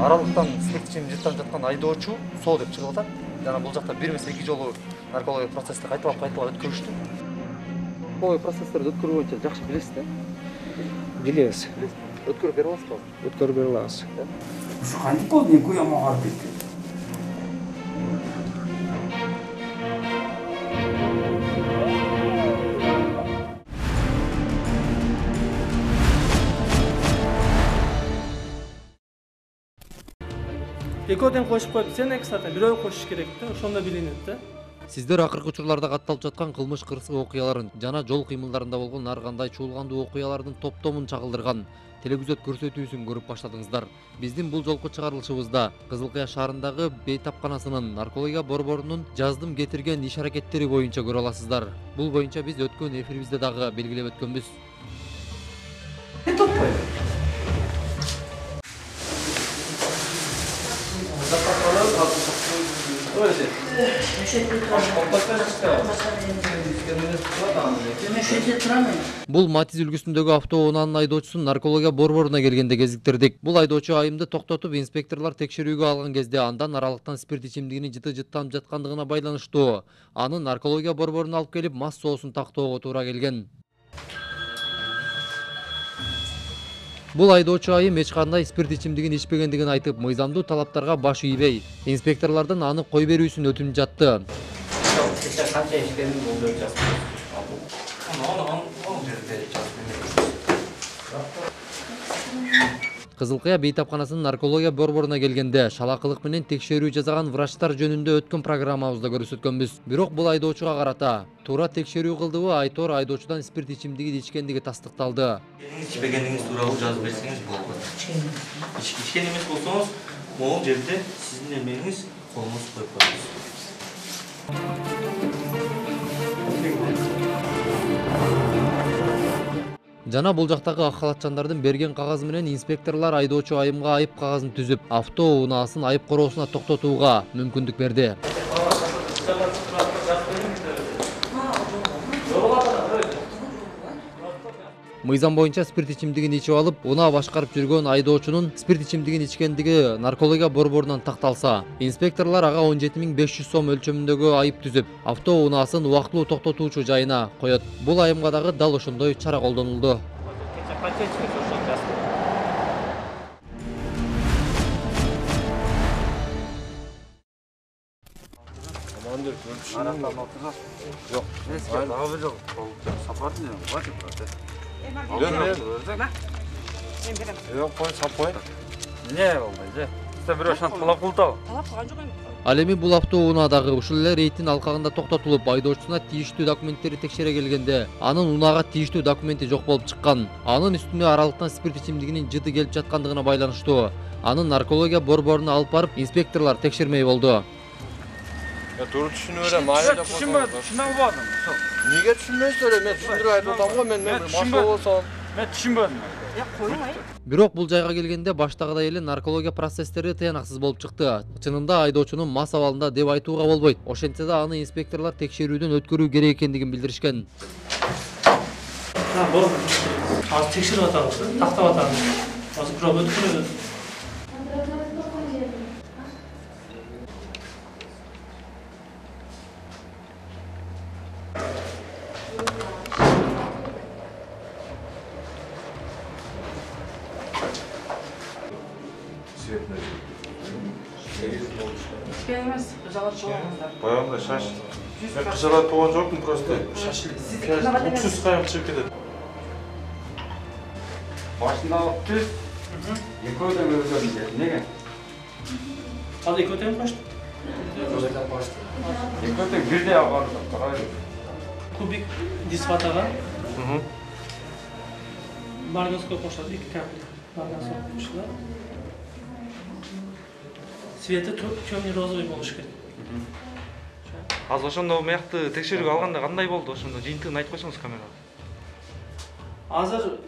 аралыктан спирт ичимин жыттап жаткан айдоочу сол деп чыгып атат. Жана бул жакта бир эмес 2 жолу наркология процессти кайталап өткөрүштү. Наркология процесстерди өткөрүү боюнча жакшы билесиз да? Билебиз. Өткөрүп бере аласызбы? Өткөрүп бере алабыз. Ушу кантип болду? Эки ямак арып кетти. Экөөдөн кошуп коюп, сен экстатан бирөө кошуш керек да, ошондо билинет да. Сиздер акыркы учурларда катталып жаткан кылмыш кырсык окуяларын жана жол кыймылдарында болгон ар кандай чуулгандуу окуялардын топтомун чагылдырган телевизор көрсөтүүсүн көрүп баштадыңыздар. Биздин бул жолку чыгарылышыбызда Кызылкыя шаарындагы бейтапканасынын наркология борборунун жаздым кетирген иш аракеттери боюнча көрө аласыздар. Бул боюнча биз өткөн эфирибизде дагы белгилеп өткөнбүз. Бул Матиз үлгүсүндөгү автоунаанын айдоочусун наркология борборуна келгенде кезиктирдик. Бул айдоочу айымды токтотуп, инспекторлор текшерүүгө алган кезде андан аралыктан спирт ичимдигинин жыттанып жаткандыгына байланыштуу аны наркология борборуна алып келип, мас соосун тактоого туура келген. Бул айдоочу айым эч кандай спирт ичимдигин ичпегендигин айтып, мыйзамдуу талаптарга баш ийбей, инспекторлордон аны кой берүүсүн өтүнүп жатты. Канча ичкенин болдуруп жатты. Кызылкыя бейтапканасынын наркология борборуна келгенде шалакылык менен текшерүү жасаган врачтар жөнүндө өткөн программабызда көрсөткөнбүз. Бирок бул айдоочуга карата туура текшерүү кылдыбы, айтор айдоочудан спирт ичимдиги ичкендиги тастыкталды. Ичпегениңиз тууралуу жазып берсеңиз болот. Ичкен эмес болсоңуз, могул жерде сиздин эмеңиз колуңуз коюп коесуз. Жана бул жактагы ак халатчандардын берген кагазы менен инспекторлор айдоочу айымга айып кагазын түзүп, автоунаасын айып короосуна токтотууга мүмкүндүк берди. Мыйзам боюнча спирт ичимдигин ичип алып, унаа башкарып жүргөн айдоочунун спирт ичимдигин ичкендиги наркология борборунан такталса, инспекторлор ага 17.500 сом өлчөмүндөгү айып түзүп, автоунаасын убактылуу токтотуучу жайына коет. Бул айымга дагы дал ошондой чара колдонулду. Ал эми бул автоунаа дагы ушул эле рейдтин алкагында токтотулуп, айдоочусуна тийиштүү документтери текшере келгенде, анын унаага тийиштүү документи жок болуп чыккан. Анын үстүнө аралыктан спирт ичимдигинин жыты келип жаткандыгына байланыштуу анын наркология борборуна алып барып, инспекторлор текшермей болду. Doğru düşünüyorum. Düşünmedim. Niye düşünmüyorsun? Ben düşündürüyorum adamı. Ben başka olsam. Ben düşünmedim. Бирок бул жайга келгенде баштагыдай эле наркология процесстери тыянаксыз болуп чыкты. Чынында айдоочунун мас абалында деп айтууга болбойт. Ошентсе да аны инспекторлор текшерүүдөн өткөрүү керек экендигин билдиришкен. Азыр текшерип атабыз, тактап атабыз. Азыр бирок өткөрөбүз. Bayağımda şaş. Ben kısalat boğan yoktum prosto. Şaşıl. Uksuz kayıp çıkıp gidelim. Başında alıp düz. Ekөөдөн өзгөрүп неге? Азыр экөөдөн баштап. Экөөдөн бирдей агарып карайды. Кубик дисфатага. Барганское кошулат, 2 капля. Барганское кошулат. Цвети темный розовый болуш керек. Азыр ошондо мыякты текшерүүгө алганда кандай болду? Ошондо жыйынтыгын айтып койсоңуз камерага. Азыр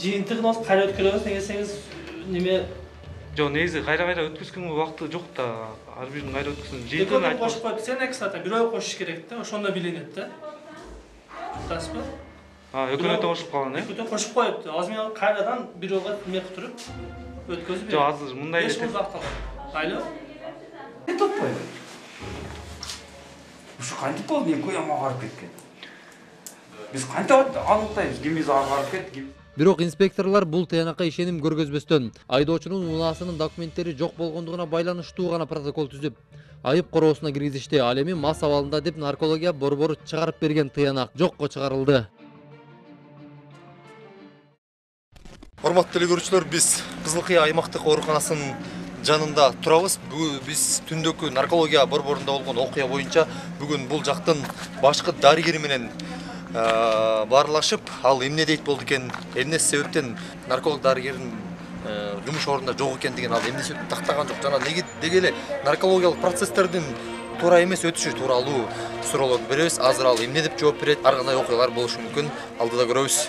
жыйынтыгын алып кайра өткөрөбүз десеңиз, неме Жок, негизи кайра өткөзгөнгө убакыты жок да. Ар бирин кайра өткөзсүн. Жыйынтыгын айтып кошуп коюп, сен экстата бирөө кошуш керек да, ошондо билинет да. Тасбы? Экөөнө кошуп калган, Экөөнө кошуп коюпту. Азыр мен кайрадан бирөөгө эме кылып туруп, өткөзүп Жок, азыр мындай 5 эле. жыл вакталат. Айлы? Топпойбу. Ушу кантип болду? Экөө жаман агарып кеткен. Биз кантип аныктайбыз? Кимиз агарып кетти, ким? Бирок инспекторлор бул тыянакка ишеним көргөзбөстөн айдоочунун унаасынын документтери жок болгондугуна байланыштуу гана протокол түзүп, айып короосуна киргизишти. Ал эми мас абалында деп наркология борбору чыгарып берген тыянак жокко чыгарылды. Урматтуу эле көрүүчүлөр, биз Кызыл Кыя аймактык ооруканасынын жанында турабыз. Биз түндөкү наркология борборунда болгон окуя боюнча бүгүн бул жактын башкы дарыгери менен баарлашып, ал эмне дейт болду экен, эмне себептен нарколог дарыгердин жумуш ордунда жок экендигин, ал эмне себептен тактаган жок, жана неге эле наркологиялык процесстердин туура эмес өтүшү тууралуу суроолорду беребиз. Азыр ал эмне деп жооп берет, ар кандай окуялар болушу мүмкүн, алдыда көрөбүз.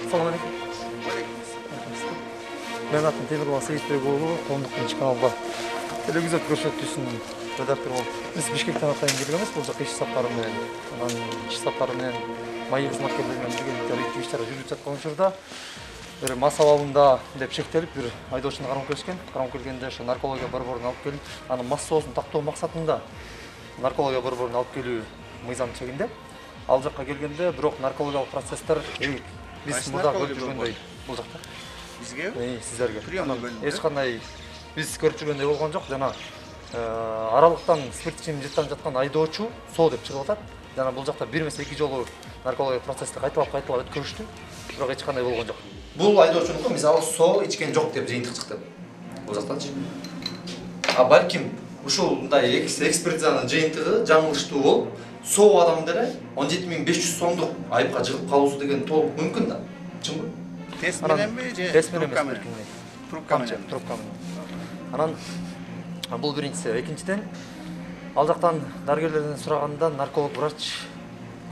Assalamu alaikum. Мен атым Темирлан Сейитбек уулу, Коомдук биринчи каналга телевизор көрсөтүүсүнүн редактору болуп. Биз Бишкектен атайын келгенбиз, бул жака иш сапары менен, анан иш сапары менен майы кызматкерлери менен биргеликте иш-чара жүргүзүп жаткан учурда бир мас абалында деп шектелип, бир айдоочуну кармап келишкен. Кармап келгенде ошо наркология борборуна алып келип, анын мас соосун тактоо максатында наркология борборуна алып келүү мыйзам чегинде. Ал жакка келгенде бирок наркологиялык процесстер биз мурда көрүп жүргөндөй бул жакта. Бизге? Сиздерге. Эч кандай биз көрүп жүргөндөй болгон жок. Жана аралыктан спирт ичимин жыттан жаткан айдоочу соо деп чыгып атат. Жана бул жакта бир эмес 2 жолу наркология процессти кайталап өткөрүштү. Бирок эч кандай болгон жок. Бул айдоочунуку мисалы соо ичкен жок деп жыйынтык чыкты. Бул жактанчы. А балким ушул мындай экспертизанын жыйынтыгы жаңылыштуу болуп, соо адам деле 17.500 сомдук айыпка жыгып калуусу деген толук мүмкүн да. Чынбы? Тест мененби же трубка менен? Трубка менен. Трубка менен. Анан бул биринчиси. Экинчиден ал жактан дарыгерлерден сураганда нарколог врач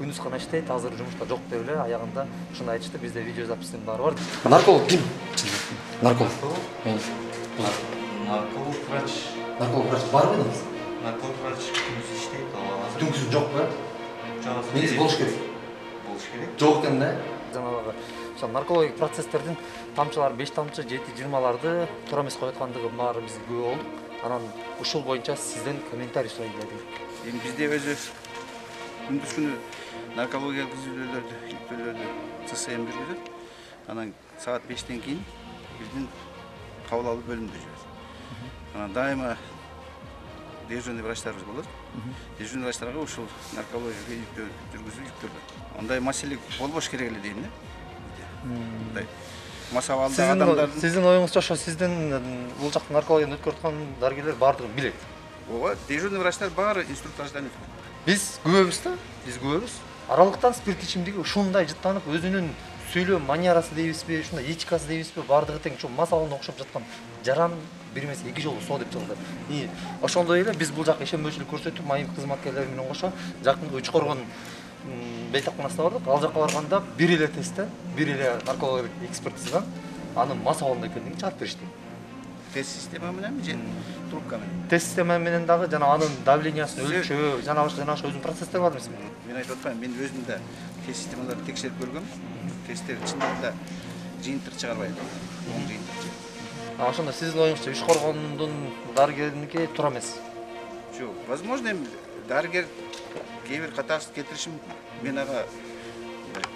күндүз гана иштейт, азыр жумушта жок деп эле аягында ушундай айтышты. Бизде видео записинин баары бар. Нарколог ким? Нарколог. Нарколог врач. Нарколог врач барбы? Нарколог врач күндүз иштейт, азыр Түнкүсүн жок бе? Негизи болуш керек. болуш керек. Жок экен да. Жанагы наркологик процесстердин тамчылары 5 тамчы, 7-20ларды туура эмес коюп аткандыгы баары бизге күбө болдук. Анан ушул боюнча сизден комментарий сурайт элек. Эми бизде өзү күндүз күнү наркологиялык изилдөөлөрдү ЦСМ жүргүзөт. Анан саат 5тен кийин биздин кабыл алуу бөлүмүндө жүрөбүз. Анан дайыма дежурный врачтарыбыз болот. Дежурный врачтарга ушул наркологияга жүргүзүлөт. Андай маселе болбош керек эле дейм да. Мындай мас абалда адамдардын Сиздин оюңузча ошо сиздин бул жакта наркологияны өткөрүп аткан дарыгерлер баардыгын билет. ооба, дежурный врачтар баары инструктаждан өткөн. Биз күбөбүз да, биз күбөбүз. Аралыктан спирт ичимдиги ушундай жыттанып, өзүнүн сүйлөө манерасы дейбизби, ушундай этикасы дейбизби, баардыгы тең ушу мас абалында окшоп жаткан жаран бир эмес 2 жолу соо деп чыгылды. Ошондой эле биз бул жака ишенбөөчүлүк көрсөтүп, майып кызматкерлери менен кошо жакынкы Үчкоргон бейтапканасына бардык. Ал жака барганда бир эле тесттен, бир эле наркологиялык экспертизадан анын мас абалында экендигин чыгарып беришти. Тест система мененби же трубка менен? Тест система менен дагы жана анын давлениясын өлчөө, жана ошо өзүнүн процесстери бар эмеспи? Мен айтып атпаймын, мен өзүм да тест системаларды текшерип көргөм. Тесттер чындыгында да жыйынтык чыгарбайт. Оң жыйынтык. Ошондо сиздин оюңузча Үчкоргондун дарыгериники туура эмес. Жок, возможно, эми дарыгер кээ бир катаашты кетириши мүмкүн. Мен ага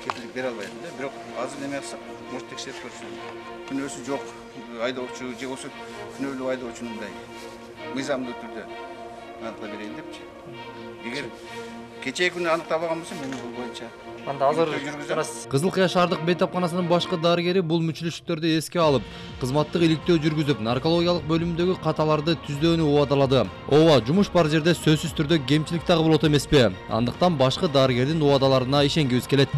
кетилик бере албайм да. Бирок азыр неме кылсак, может текшерип көрсөм. Күнөөсү жок айдоочу же болсо күнөөлүү айдоочунун мындай мыйзамдуу түрдө аныктап берейин депчи. Эгер кечээ күнү аныкталбаган болсо мен бул боюнча анда азыр Кызыл Кыя шаардык бейтапканасынын башкы дарыгери бул мүчүлүштүктөрдү эске алып, кызматтык иликтөө жүргүзүп, наркологиялык бөлүмдөгү каталарды түздөөнү убадалады. Ооба, жумуш бар жерде сөзсүз түрдө кемчилик дагы болот эмеспи? Андыктан башкы дарыгердин убадаларына ишенгибиз келет.